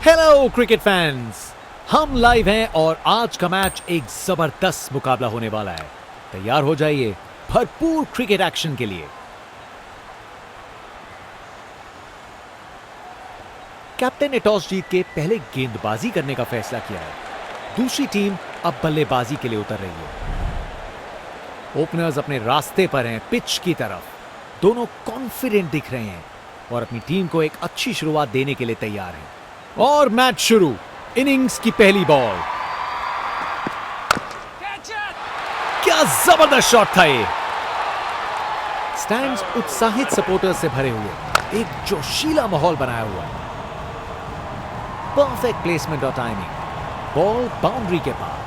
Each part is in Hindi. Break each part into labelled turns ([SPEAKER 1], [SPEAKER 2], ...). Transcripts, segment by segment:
[SPEAKER 1] हेलो क्रिकेट फैंस, हम लाइव हैं और आज का मैच एक जबरदस्त मुकाबला होने वाला है। तैयार हो जाइए भरपूर क्रिकेट एक्शन के लिए। कैप्टन ने टॉस जीत के पहले गेंदबाजी करने का फैसला किया है। दूसरी टीम अब बल्लेबाजी के लिए उतर रही है। ओपनर्स अपने रास्ते पर हैं पिच की तरफ। दोनों कॉन्फिडेंट दिख रहे हैं और अपनी टीम को एक अच्छी शुरुआत देने के लिए तैयार हैं। और मैच शुरू। इनिंग्स की पहली बॉल। क्या जबरदस्त शॉट था ये। स्टैंड्स उत्साहित सपोर्टर्स से भरे हुए, एक जोशीला माहौल बनाया हुआ है। परफेक्ट प्लेसमेंट और टाइमिंग। बॉल बाउंड्री के पार।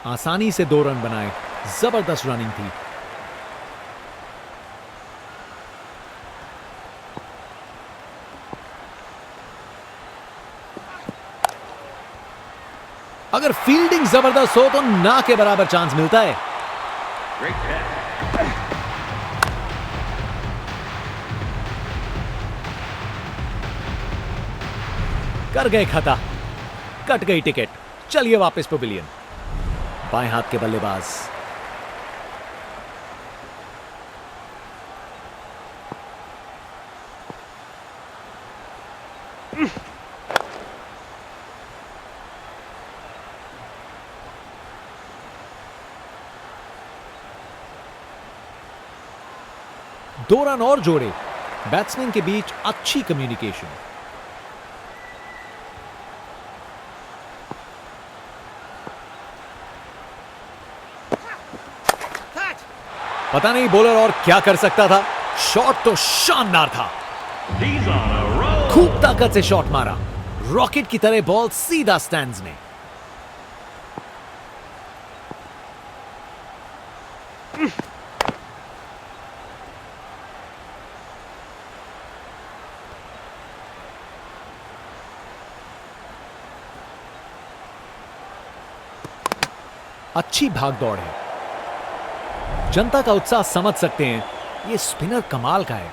[SPEAKER 1] आसानी से 2 रन बनाए। जबरदस्त रनिंग थी। अगर फील्डिंग जबरदस्त हो तो ना के बराबर चांस मिलता है। कर गए खता, कट गई टिकट। चलिए वापस पवेलियन। बाएं हाथ के बल्लेबाज। दो रन और जोड़े। बैट्समैन के बीच अच्छी कम्युनिकेशन। पता नहीं बॉलर और क्या कर सकता था। शॉट तो शानदार था। खूब ताकत से शॉट मारा। रॉकेट की तरह बॉल सीधा स्टैंड्स में। अच्छी भाग दौड़ है। जनता का उत्साह समझ सकते हैं। ये स्पिनर कमाल का है।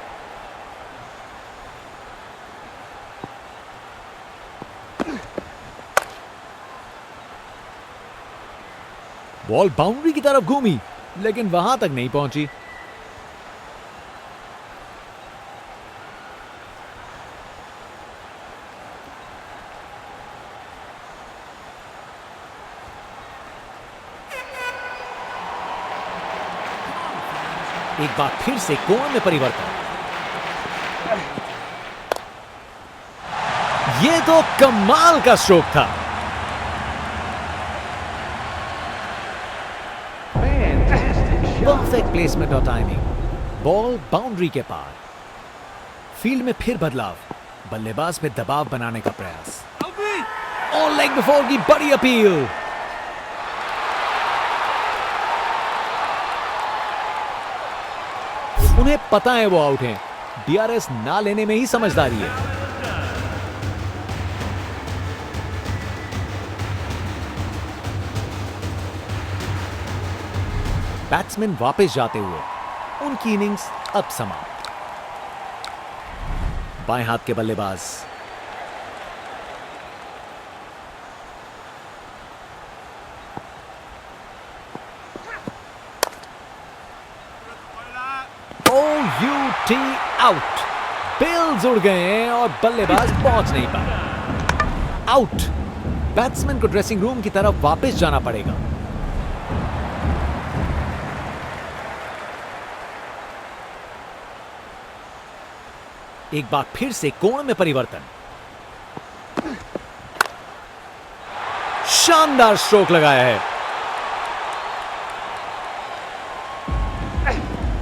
[SPEAKER 1] बॉल बाउंड्री की तरफ घूमी, लेकिन वहां तक नहीं पहुंची। एक बार फिर से कोण में परिवर्तन। यह तो कमाल का स्ट्रोक था। परफेक्ट प्लेसमेंट और टाइमिंग। बॉल बाउंड्री के पार। फील्ड में फिर बदलाव। बल्लेबाज पे दबाव बनाने का प्रयास। और लेग बिफोर की बड़ी अपील। उन्हें पता है वो आउट हैं। डीआरएस ना लेने में ही समझदारी है। बैट्समैन वापस जाते हुए। उनकी इनिंग्स अब समाप्त। बाएं हाथ के बल्लेबाज। OUT out. बेल्स उड़ गए हैं और बल्लेबाज पहुंच नहीं पाया। आउट। बैट्समैन को ड्रेसिंग रूम की तरफ वापस जाना पड़ेगा। एक बार फिर से कोण में परिवर्तन। शानदार स्ट्रोक लगाया है।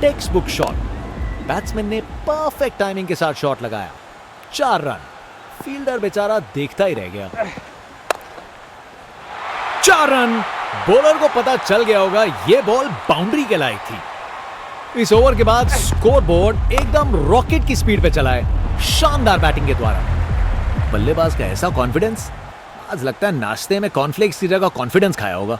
[SPEAKER 1] Text book shot. बैट्समैन ने परफेक्ट टाइमिंग के साथ शॉट लगाया। 4 रन। फील्डर बेचारा देखता ही रह गया। 4 रन। बॉलर को पता चल गया होगा यह बॉल बाउंड्री के लायक थी। इस ओवर के बाद स्कोर बोर्ड एकदम रॉकेट की स्पीड पे चला है। शानदार बैटिंग के द्वारा। बल्लेबाज का ऐसा कॉन्फिडेंस, आज लगता है नाश्ते में कॉर्नफ्लेक्स की जगह कॉन्फिडेंस खाया होगा।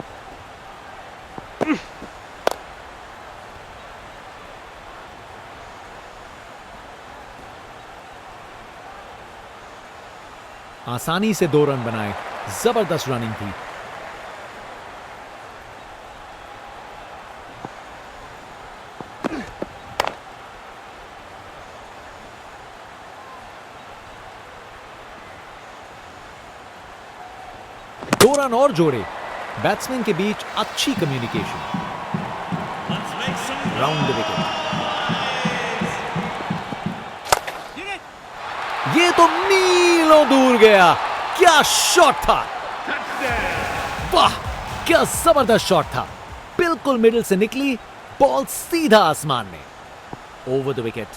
[SPEAKER 1] आसानी से 2 रन बनाए, जबरदस्त रनिंग थी। दो रन और जोड़े। बैट्समैन के बीच अच्छी कम्युनिकेशन। Round the wicket. ये तो मीलों दूर गया। क्या शॉट था, वाह क्या जबरदस्त शॉट था। बिल्कुल मिडिल से निकली बॉल, सीधा आसमान में। Over the wicket.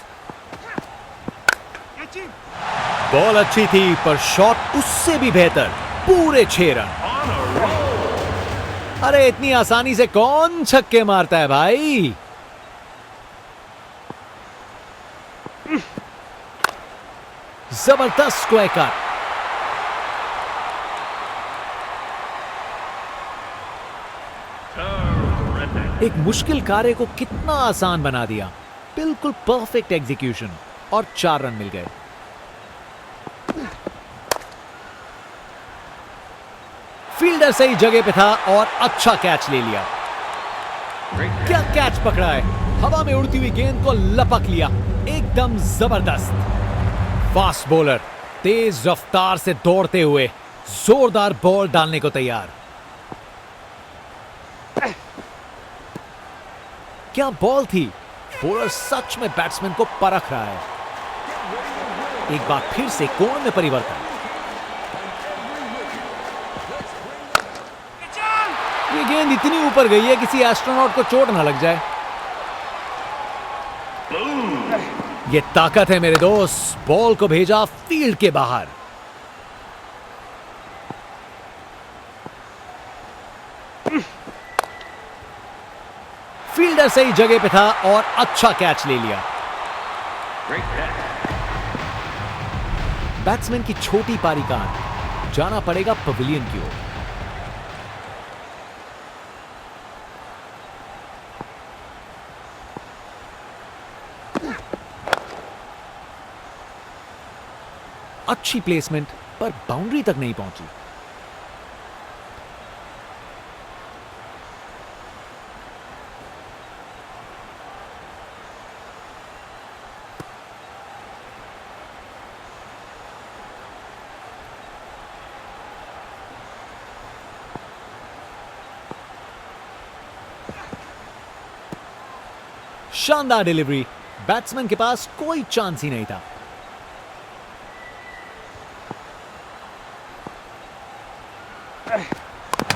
[SPEAKER 1] बॉल अच्छी थी पर शॉट उससे भी बेहतर। पूरे 6 रन। अरे इतनी आसानी से कौन छक्के मारता है भाई। जबरदस्त स्क्वायर कट। एक मुश्किल कार्य को कितना आसान बना दिया। बिल्कुल परफेक्ट एग्जीक्यूशन और 4 रन मिल गए। फील्डर सही जगह पे था और अच्छा कैच ले लिया। क्या कैच पकड़ा है, हवा में उड़ती हुई गेंद को लपक लिया। एकदम जबरदस्त। फास्ट बॉलर तेज रफ्तार से दौड़ते हुए जोरदार बॉल डालने को तैयार। क्या बॉल थी। बॉलर सच में बैट्समैन को परख रहा है। एक बार फिर से कोण में परिवर्तन। ये गेंद इतनी ऊपर गई है किसी एस्ट्रोनॉट को चोट ना लग जाए। ये ताकत है मेरे दोस्त। बॉल को भेजा फील्ड के बाहर। फील्डर सही जगह पे था और अच्छा कैच ले लिया। बैट्समैन की छोटी पारी का अंत। जाना पड़ेगा पवेलियन की ओर। अच्छी प्लेसमेंट पर बाउंड्री तक नहीं पहुंची। शानदार डिलीवरी। बैट्समैन के पास कोई चांस ही नहीं था।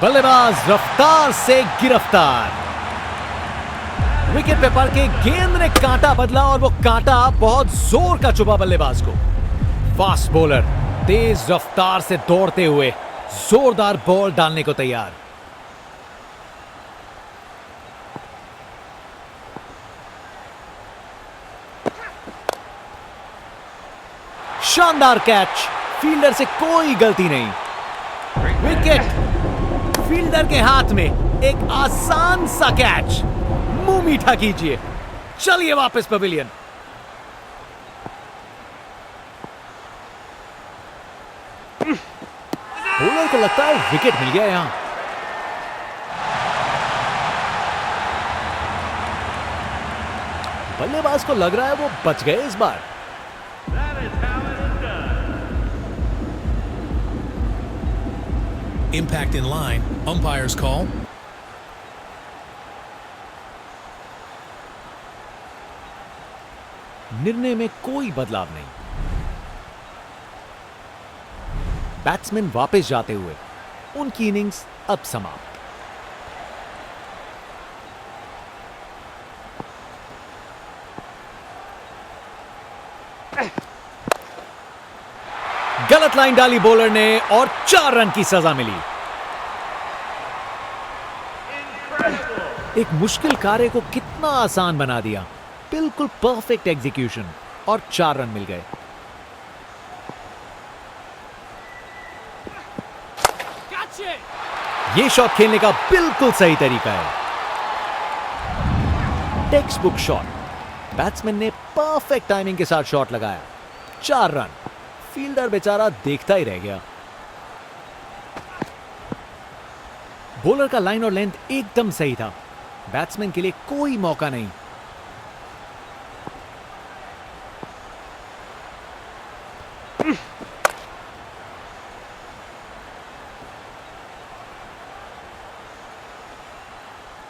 [SPEAKER 1] बल्लेबाज रफ्तार से गिरफ्तार। विकेट पे पड़ के गेंद ने कांटा बदला और वो कांटा बहुत जोर का चुभा बल्लेबाज को। फास्ट बॉलर तेज रफ्तार से दौड़ते हुए जोरदार बॉल डालने को तैयार। शानदार कैच। फील्डर से कोई गलती नहीं। विकेट। फील्डर के हाथ में एक आसान सा कैच। मुंह मीठा कीजिए। चलिए वापस पवेलियन। बॉलर को लगता है विकेट मिल गया यहां। बल्लेबाज को लग रहा है वो बच गए इस बार।
[SPEAKER 2] Impact in line. Umpire's call.
[SPEAKER 1] निर्णय में कोई बदलाव नहीं। बैट्समैन वापस जाते हुए उनकी इनिंग्स अब समाप्त। गलत लाइन डाली बॉलर ने और 4 रन की सजा मिली। एक मुश्किल कार्य को कितना आसान बना दिया। बिल्कुल परफेक्ट एग्जीक्यूशन और 4 रन मिल गए। यह शॉट खेलने का बिल्कुल सही तरीका है। Text book shot. बैट्समैन ने परफेक्ट टाइमिंग के साथ शॉट लगाया। 4 रन। फील्डर बेचारा देखता ही रह गया। बॉलर का लाइन और लेंथ एकदम सही था। बैट्समैन के लिए कोई मौका नहीं।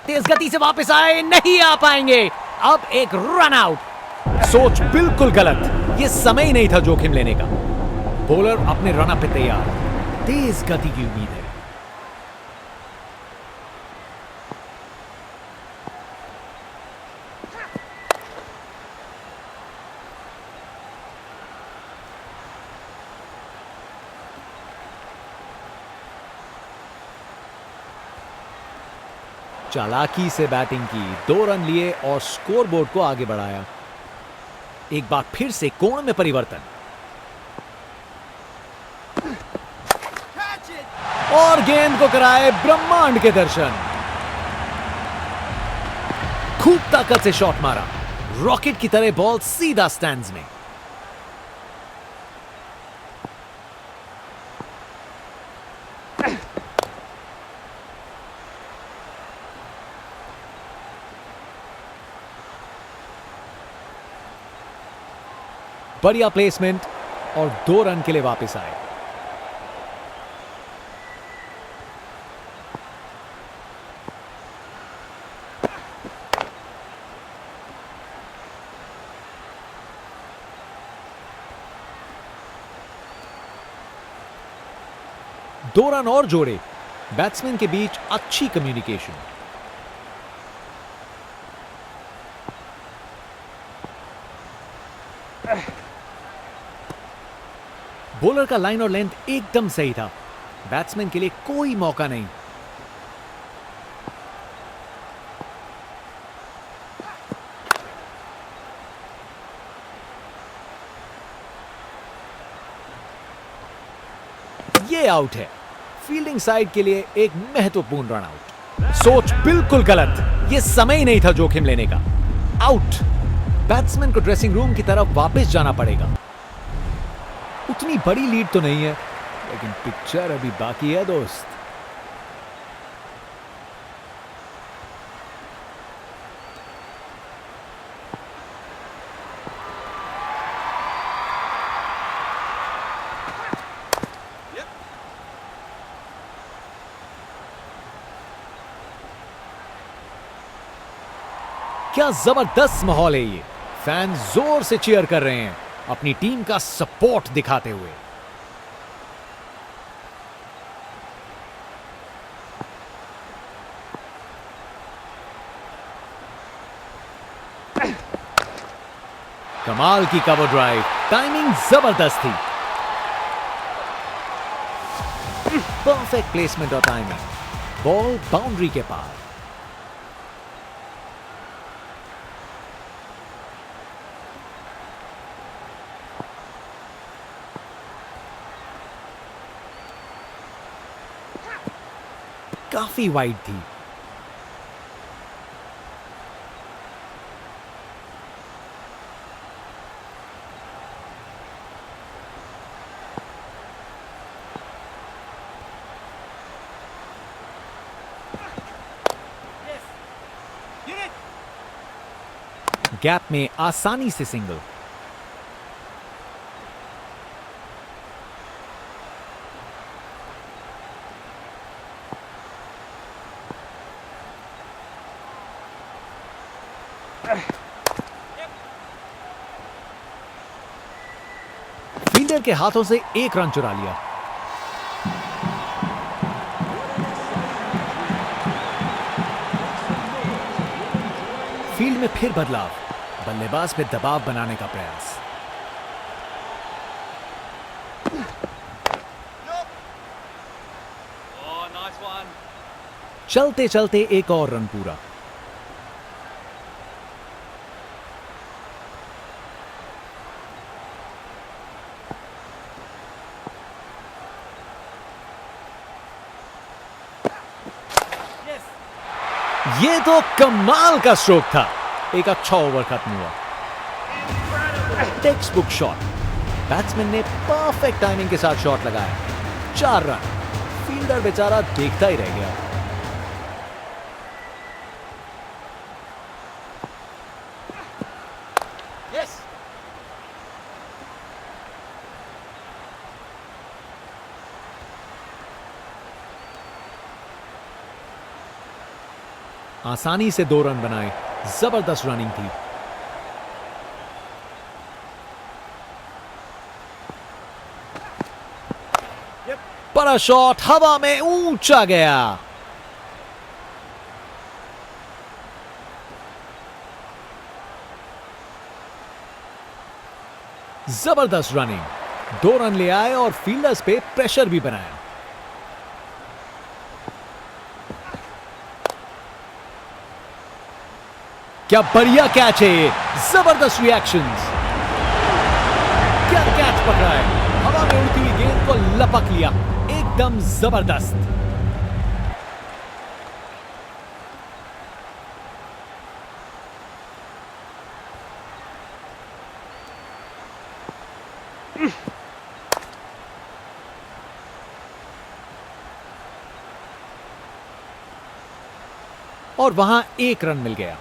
[SPEAKER 1] तेज गति से वापस आए, नहीं आ पाएंगे। अब एक रन आउट। सोच बिल्कुल गलत। यह समय ही नहीं था जोखिम लेने का। बॉलर अपने रन पे तैयार। तेज गति की उम्मीद है। चालाकी से बैटिंग की, 2 रन लिए और स्कोरबोर्ड को आगे बढ़ाया। एक बार फिर से कोण में परिवर्तन और गेंद को कराए ब्रह्मांड के दर्शन। खूब ताकत से शॉट मारा। रॉकेट की तरह बॉल सीधा स्टैंड्स में। बढ़िया प्लेसमेंट और 2 रन के लिए वापस आए। दो रन और जोड़े। बैट्समैन के बीच अच्छी कम्युनिकेशन। बॉलर का लाइन और लेंथ एकदम सही था। बैट्समैन के लिए कोई मौका नहीं। ये आउट है। फील्डिंग साइड के लिए एक महत्वपूर्ण रन आउट। सोच बिल्कुल गलत। यह समय ही नहीं था जोखिम लेने का। आउट। बैट्समैन को ड्रेसिंग रूम की तरफ वापस जाना पड़ेगा। उतनी बड़ी लीड तो नहीं है, लेकिन पिक्चर अभी बाकी है दोस्त। क्या जबरदस्त माहौल है ये। फैन जोर से चीयर कर रहे हैं, अपनी टीम का सपोर्ट दिखाते हुए। कमाल की कवर ड्राइव। टाइमिंग जबरदस्त थी। परफेक्ट प्लेसमेंट और टाइमिंग। बॉल बाउंड्री के पार। काफी वाइड थी। गैप में आसानी से सिंगल। फील्डर के हाथों से 1 रन चुरा लिया। फील्ड में फिर बदलाव। बल्लेबाज पे दबाव बनाने का प्रयास। चलते चलते एक और रन पूरा। ये तो कमाल का स्ट्रोक था। एक अच्छा ओवर खत्म हुआ। Text book shot. बैट्समैन ने परफेक्ट टाइमिंग के साथ शॉट लगाया। 4 रन। फील्डर बेचारा देखता ही रह गया। आसानी से 2 रन बनाए। जबरदस्त रनिंग थी। बड़ा शॉट हवा में ऊंचा गया। जबरदस्त रनिंग। 2 रन ले आए और फील्डर्स पे प्रेशर भी बनाया। क्या बढ़िया कैच है ये। जबरदस्त रिएक्शंस। क्या कैच पकड़ा है। हवा में उड़ती हुई गेंद को लपक लिया। एकदम जबरदस्त। और वहां 1 रन मिल गया।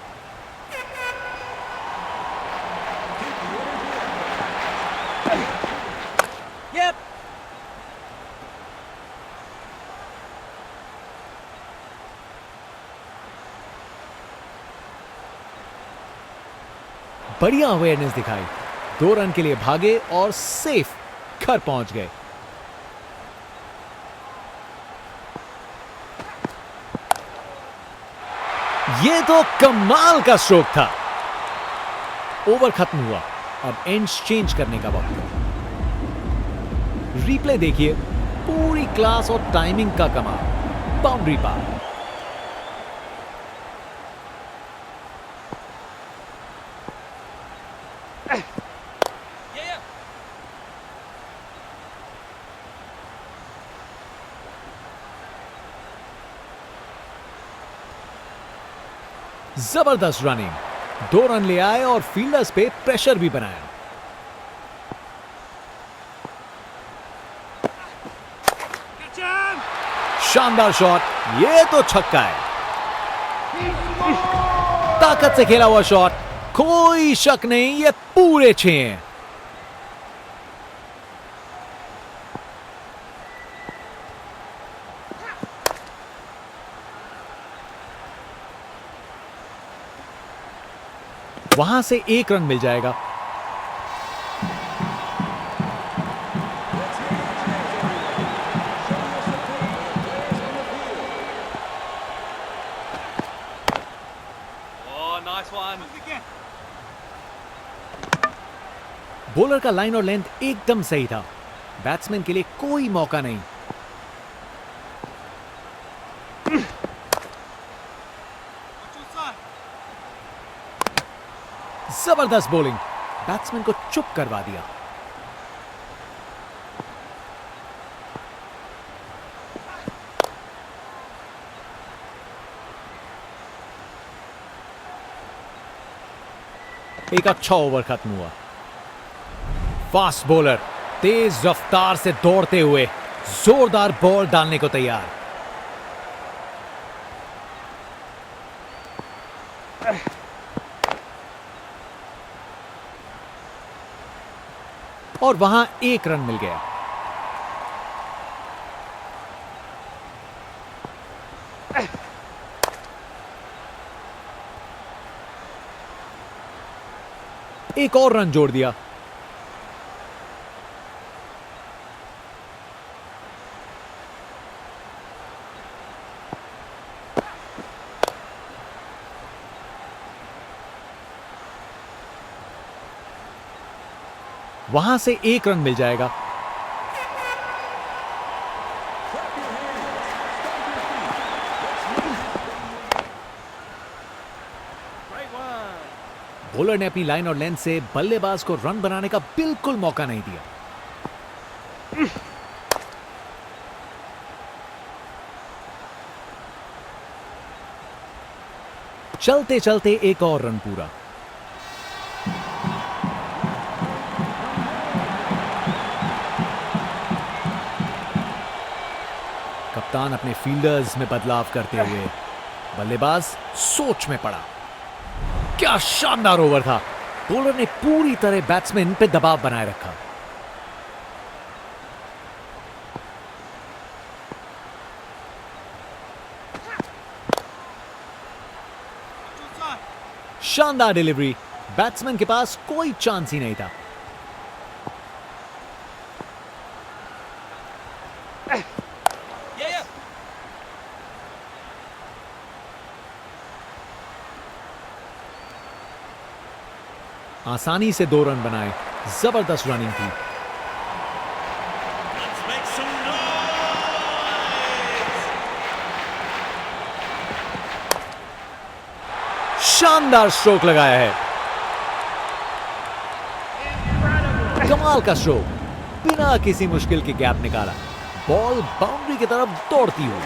[SPEAKER 1] बढ़िया अवेयरनेस दिखाई। 2 रन के लिए भागे और सेफ घर पहुंच गए। ये तो कमाल का स्ट्रोक था। ओवर खत्म हुआ। अब एंड्स चेंज करने का वक्त। रिप्ले देखिए। पूरी क्लास और टाइमिंग का कमाल। बाउंड्री पार। जबरदस्त रनिंग। 2 रन ले आए और फील्डर्स पे प्रेशर भी बनाया। शानदार शॉट। ये तो छक्का है। ताकत से खेला हुआ शॉट। कोई शक नहीं, ये पूरे 6 हैं। वहां से 1 रन मिल जाएगा। बॉलर का लाइन और लेंथ एकदम सही था। बैट्समैन के लिए कोई मौका नहीं। जबरदस्त बॉलिंग। बैट्समैन को चुप करवा दिया। एक अच्छा ओवर खत्म हुआ। फास्ट बॉलर तेज रफ्तार से दौड़ते हुए जोरदार बॉल डालने को तैयार। और वहां 1 रन मिल गया। एक और रन जोड़ दिया। वहां से 1 रन मिल जाएगा। बॉलर ने अपनी लाइन और लेंथ से बल्लेबाज को रन बनाने का बिल्कुल मौका नहीं दिया। चलते चलते एक और रन पूरा। कप्तान अपने फील्डर्स में बदलाव करते हुए बल्लेबाज सोच में पड़ा। क्या शानदार ओवर था। बॉलर ने पूरी तरह बैट्समैन पे दबाव बनाए रखा। शानदार डिलीवरी। बैट्समैन के पास कोई चांस ही नहीं था। आसानी से 2 रन बनाए। जबरदस्त रनिंग थी।
[SPEAKER 3] Let's make some noise!
[SPEAKER 1] शानदार स्ट्रोक लगाया है। कमाल का स्ट्रोक। बिना किसी मुश्किल के गैप निकाला। बॉल बाउंड्री की तरफ दौड़ती हुई।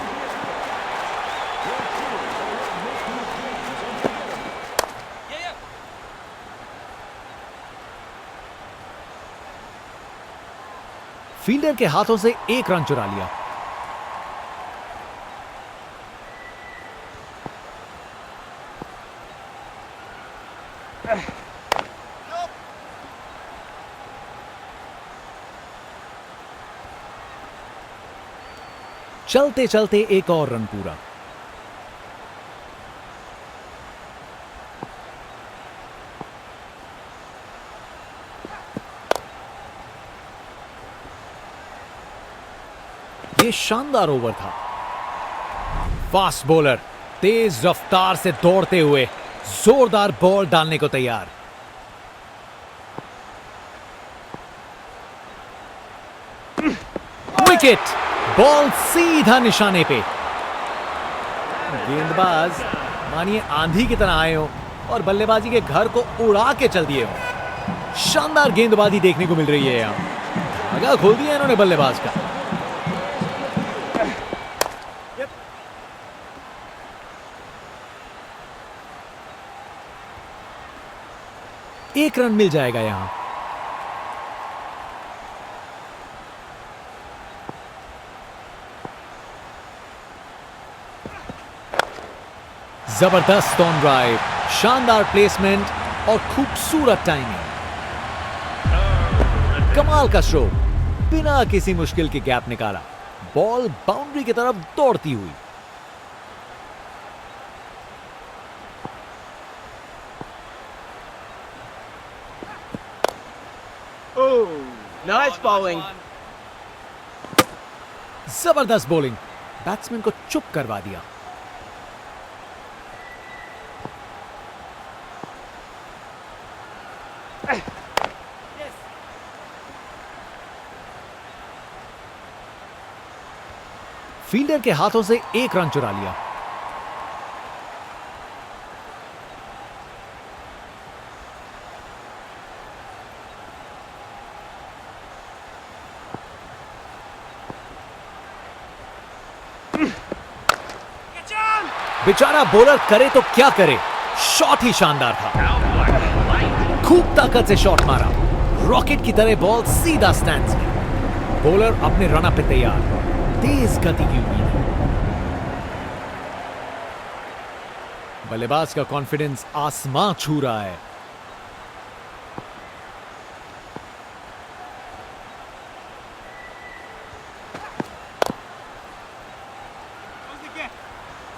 [SPEAKER 1] फील्डर के हाथों से 1 रन चुरा लिया। चलते चलते एक और रन पूरा। ये शानदार ओवर था। फास्ट बॉलर तेज रफ्तार से दौड़ते हुए जोरदार बॉल डालने को तैयार। विकेट। बॉल सीधा निशाने पे। गेंदबाज मानिए आंधी की तरह आए हो और बल्लेबाजी के घर को उड़ा के चल दिए हो। शानदार गेंदबाजी देखने को मिल रही है यहां। धागा खोल दिया इन्होंने बल्लेबाज का। एक रन मिल जाएगा यहां। जबरदस्त ऑन ड्राइव। शानदार प्लेसमेंट और खूबसूरत टाइमिंग। कमाल का स्ट्रोक। बिना किसी मुश्किल के गैप निकाला। बॉल बाउंड्री की तरफ दौड़ती हुई।
[SPEAKER 4] Oh, nice bowling.
[SPEAKER 1] जबरदस्त बॉलिंग। बैट्समैन को चुप करवा दिया। फील्डर के हाथों से 1 रन चुरा लिया। बेचारा बॉलर करे तो क्या करे। शॉट ही शानदार था। खूब ताकत से शॉट मारा। रॉकेट की तरह बॉल सीधा स्टैंड्स में। बॉलर अपने रन अप पे तैयार। तेज गति की उम्मीद है। बल्लेबाज का कॉन्फिडेंस आसमां छू रहा है।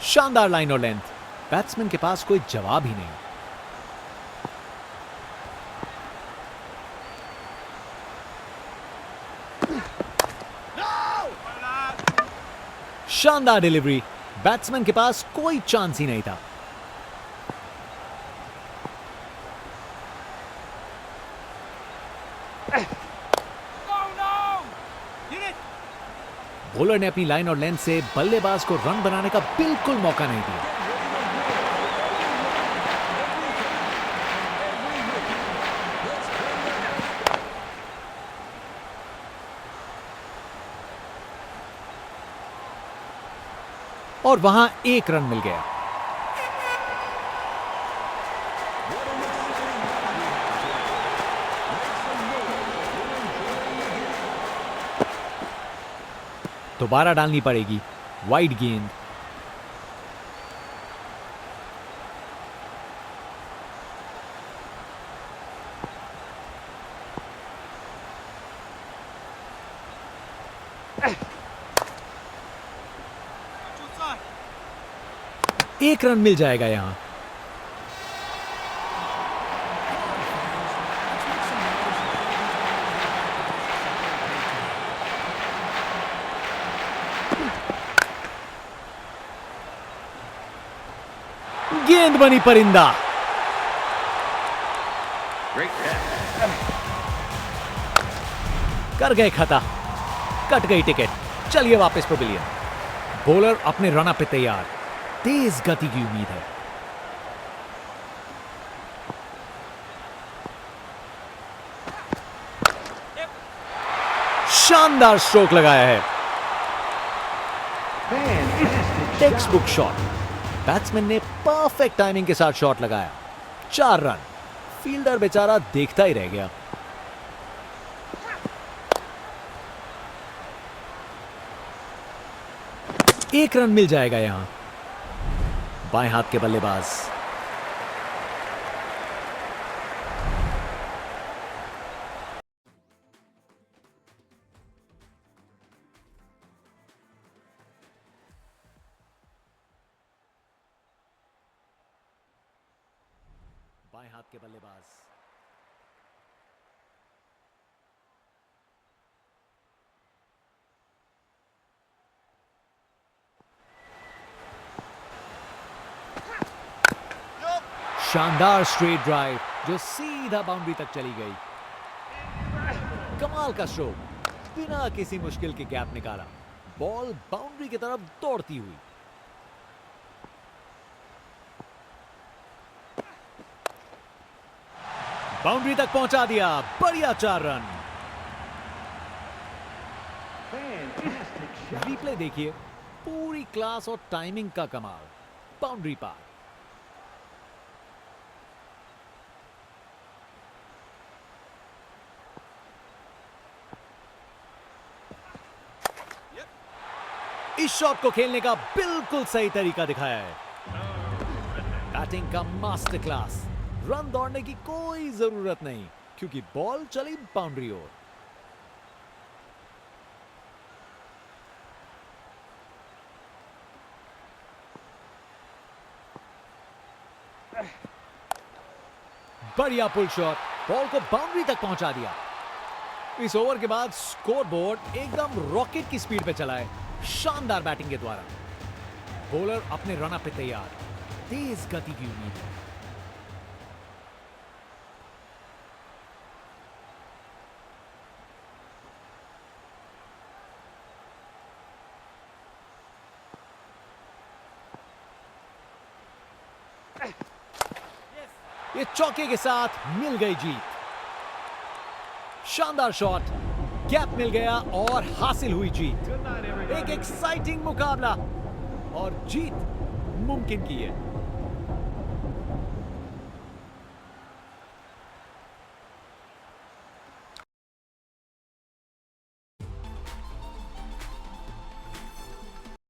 [SPEAKER 1] शानदार लाइन और लेंथ। बैट्समैन के पास कोई जवाब ही नहीं। शानदार डिलीवरी। बैट्समैन के पास कोई चांस ही नहीं था। बॉलर ने अपनी लाइन और लेंथ से बल्लेबाज को रन बनाने का बिल्कुल मौका नहीं दिया। और वहां 1 रन मिल गया। दोबारा डालनी पड़ेगी वाइड गेंद। एक रन मिल जाएगा यहां। गेंद बनी परिंदा। कर गए खता, कट गई टिकट। चलिए वापस पवेलियन। बॉलर अपने रन पे तैयार। तेज गति की उम्मीद है। शानदार स्ट्रोक लगाया है। Text book shot. बैट्समैन ने परफेक्ट टाइमिंग के साथ शॉट लगाया। 4 रन। फील्डर बेचारा देखता ही रह गया। एक रन मिल जाएगा यहां। बाएं हाथ के बल्लेबाज। बाएं हाथ के बल्लेबाज। शानदार स्ट्रेट ड्राइव जो सीधा बाउंड्री तक चली गई। कमाल का स्ट्रोक। बिना किसी मुश्किल के गैप निकाला। बॉल बाउंड्री की तरफ दौड़ती हुई। बाउंड्री तक पहुंचा दिया। बढ़िया 4 रन। रिप्ले देखिए। पूरी क्लास और टाइमिंग का कमाल। बाउंड्री पार। इस शॉट को खेलने का बिल्कुल सही तरीका दिखाया है। बैटिंग का मास्टर क्लास। रन दौड़ने की कोई जरूरत नहीं क्योंकि बॉल चली बाउंड्री ओर। बढ़िया पुल शॉट। बॉल को बाउंड्री तक पहुंचा दिया। इस ओवर के बाद स्कोर बोर्ड एकदम रॉकेट की स्पीड पे चला है। शानदार बैटिंग के द्वारा। बॉलर अपने रन पे तैयार। तेज गति की उम्मीद है। ये चौके के साथ मिल गई जीत। शानदार शॉट। गैप मिल गया और हासिल हुई जीत। एक एक्साइटिंग मुकाबला और जीत मुमकिन की है।